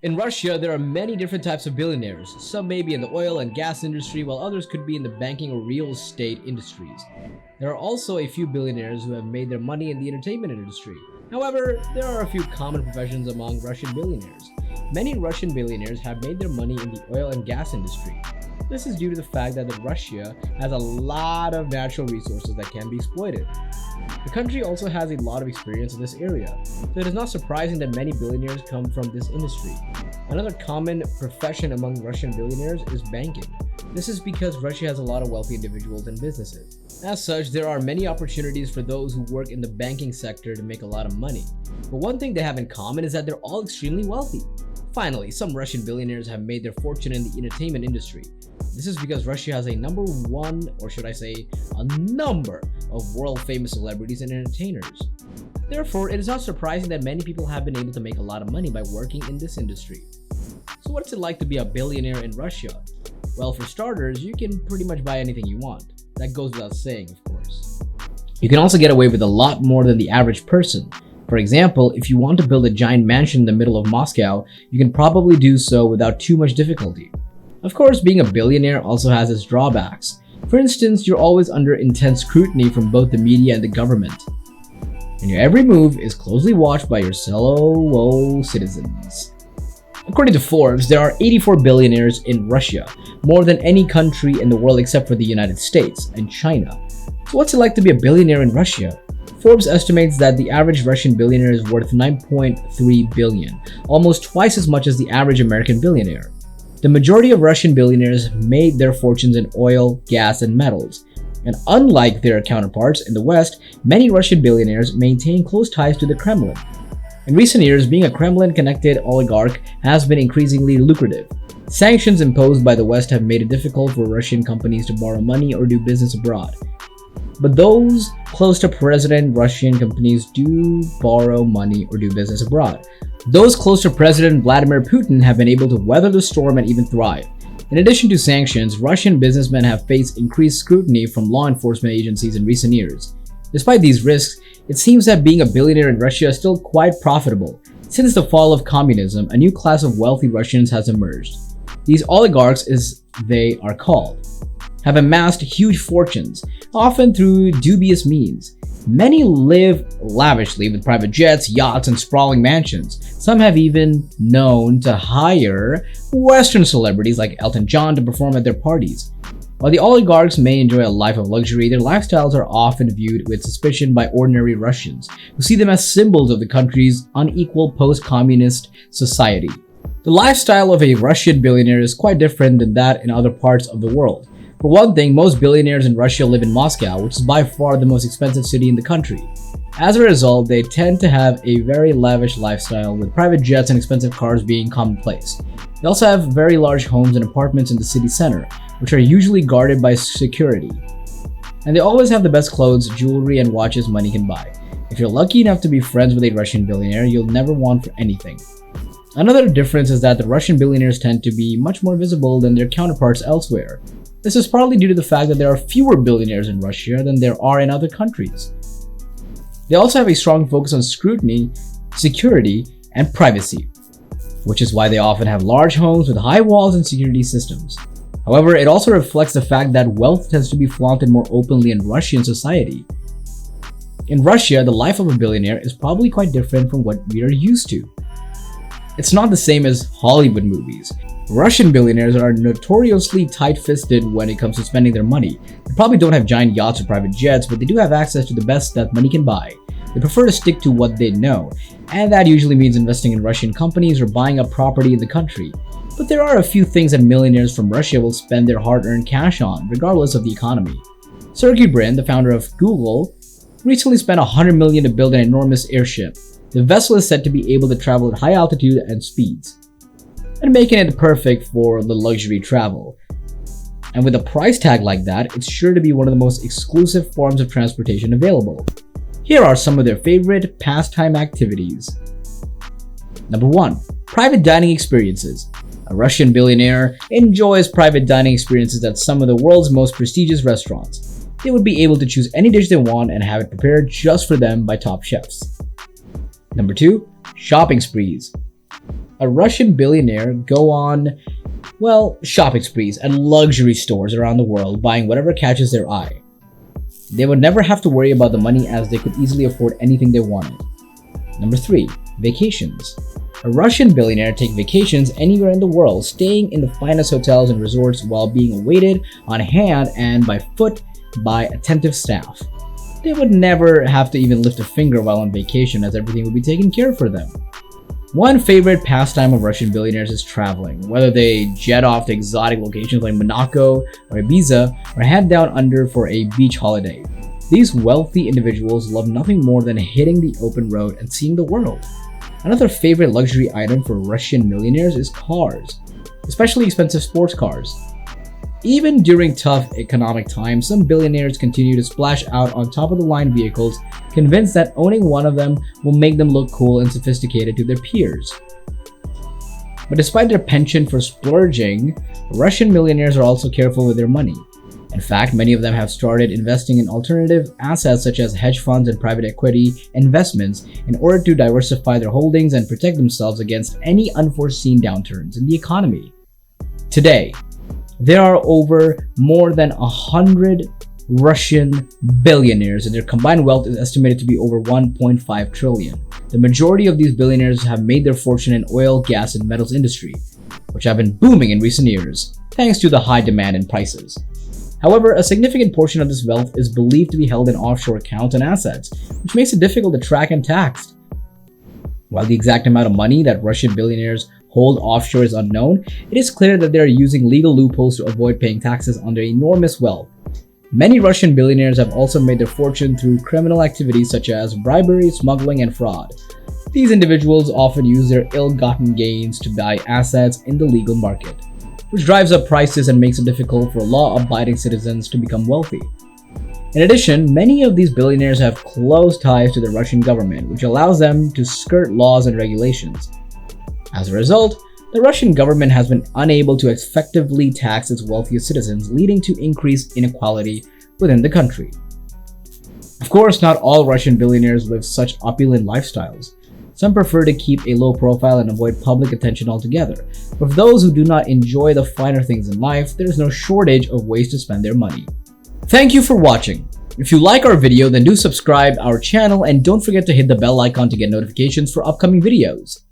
In Russia, there are many different types of billionaires. Some may be in the oil and gas industry, while others could be in the banking or real estate industries. There are also a few billionaires who have made their money in the entertainment industry. However, there are a few common professions among Russian billionaires. Many Russian billionaires have made their money in the oil and gas industry. This is due to the fact that Russia has a lot of natural resources that can be exploited. The country also has a lot of experience in this area, so it is not surprising that many billionaires come from this industry. Another common profession among Russian billionaires is banking. This is because Russia has a lot of wealthy individuals and businesses. As such, there are many opportunities for those who work in the banking sector to make a lot of money. But one thing they have in common is that they're all extremely wealthy. Finally, some Russian billionaires have made their fortune in the entertainment industry. This is because Russia has a number of world famous celebrities and entertainers. Therefore, it is not surprising that many people have been able to make a lot of money by working in this industry. So what's it like to be a billionaire in Russia? Well, for starters, you can pretty much buy anything you want. That goes without saying, of course. You can also get away with a lot more than the average person. For example, if you want to build a giant mansion in the middle of Moscow, you can probably do so without too much difficulty. Of course, being a billionaire also has its drawbacks. For instance, you're always under intense scrutiny from both the media and the government. And your every move is closely watched by your fellow citizens. According to Forbes, there are 84 billionaires in Russia, more than any country in the world except for the United States and China. So what's it like to be a billionaire in Russia? Forbes estimates that the average Russian billionaire is worth 9.3 billion, almost twice as much as the average American billionaire. The majority of Russian billionaires made their fortunes in oil, gas, and metals. And unlike their counterparts in the West, many Russian billionaires maintain close ties to the Kremlin. In recent years, being a Kremlin-connected oligarch has been increasingly lucrative. Sanctions imposed by the West have made it difficult for Russian companies to borrow money or do business abroad. But those close to President Russian companies do borrow money or do business abroad. Those close to President Vladimir Putin have been able to weather the storm and even thrive. In addition to sanctions, Russian businessmen have faced increased scrutiny from law enforcement agencies in recent years. Despite these risks, it seems that being a billionaire in Russia is still quite profitable. Since the fall of communism, a new class of wealthy Russians has emerged. These oligarchs, as they are called, have amassed huge fortunes, often through dubious means. Many live lavishly with private jets, yachts, and sprawling mansions. Some have even known to hire Western celebrities like Elton John to perform at their parties. While the oligarchs may enjoy a life of luxury, their lifestyles are often viewed with suspicion by ordinary Russians, who see them as symbols of the country's unequal post-communist society. The lifestyle of a Russian billionaire is quite different than that in other parts of the world. For one thing, most billionaires in Russia live in Moscow, which is by far the most expensive city in the country. As a result, they tend to have a very lavish lifestyle, with private jets and expensive cars being commonplace. They also have very large homes and apartments in the city center, which are usually guarded by security. And they always have the best clothes, jewelry, and watches money can buy. If you're lucky enough to be friends with a Russian billionaire, you'll never want for anything. Another difference is that the Russian billionaires tend to be much more visible than their counterparts elsewhere. This is partly due to the fact that there are fewer billionaires in Russia than there are in other countries. They also have a strong focus on scrutiny, security, and privacy, which is why they often have large homes with high walls and security systems. However, it also reflects the fact that wealth tends to be flaunted more openly in Russian society. In Russia, the life of a billionaire is probably quite different from what we are used to. It's not the same as Hollywood movies. Russian billionaires are notoriously tight-fisted when it comes to spending their money. They probably don't have giant yachts or private jets, but they do have access to the best that money can buy. They prefer to stick to what they know, and that usually means investing in Russian companies or buying up property in the country. But there are a few things that millionaires from Russia will spend their hard-earned cash on, regardless of the economy. Sergey Brin, the founder of Google, recently spent $100 million to build an enormous airship. The vessel is said to be able to travel at high altitude and speeds, and making it perfect for the luxury travel. And with a price tag like that, it's sure to be one of the most exclusive forms of transportation available. Here are some of their favorite pastime activities. Number 1. Private dining experiences. A Russian billionaire enjoys private dining experiences at some of the world's most prestigious restaurants. They would be able to choose any dish they want and have it prepared just for them by top chefs. Number 2. Shopping sprees. a Russian billionaire go on, well, shopping sprees at luxury stores around the world, buying whatever catches their eye. They would never have to worry about the money as they could easily afford anything they wanted. Number 3. Vacations. A Russian billionaire takes vacations anywhere in the world, staying in the finest hotels and resorts while being awaited on hand and by foot by attentive staff. They would never have to even lift a finger while on vacation, as everything would be taken care of for them. One favorite pastime of Russian billionaires is traveling, whether they jet off to exotic locations like Monaco or Ibiza or head down under for a beach holiday. These wealthy individuals love nothing more than hitting the open road and seeing the world. Another favorite luxury item for Russian millionaires is cars, especially expensive sports cars. Even during tough economic times, some billionaires continue to splash out on top-of-the-line vehicles, convinced that owning one of them will make them look cool and sophisticated to their peers. But despite their penchant for splurging, Russian millionaires are also careful with their money. In fact, many of them have started investing in alternative assets such as hedge funds and private equity investments in order to diversify their holdings and protect themselves against any unforeseen downturns in the economy. Today, there are more than 100 Russian billionaires, and their combined wealth is estimated to be over 1.5 trillion. The majority of these billionaires have made their fortune in oil, gas, and metals industry, which have been booming in recent years, thanks to the high demand and prices. However, a significant portion of this wealth is believed to be held in offshore accounts and assets, which makes it difficult to track and tax. While the exact amount of money that Russian billionaires hold offshore is unknown, it is clear that they are using legal loopholes to avoid paying taxes on their enormous wealth. Many Russian billionaires have also made their fortune through criminal activities such as bribery, smuggling, and fraud. These individuals often use their ill-gotten gains to buy assets in the legal market, which drives up prices and makes it difficult for law-abiding citizens to become wealthy. In addition, many of these billionaires have close ties to the Russian government, which allows them to skirt laws and regulations. As a result, the Russian government has been unable to effectively tax its wealthiest citizens, leading to increased inequality within the country. Of course, not all Russian billionaires live such opulent lifestyles. Some prefer to keep a low profile and avoid public attention altogether. But for those who do not enjoy the finer things in life, there is no shortage of ways to spend their money. Thank you for watching. If you like our video, then do subscribe our channel and don't forget to hit the bell icon to get notifications for upcoming videos.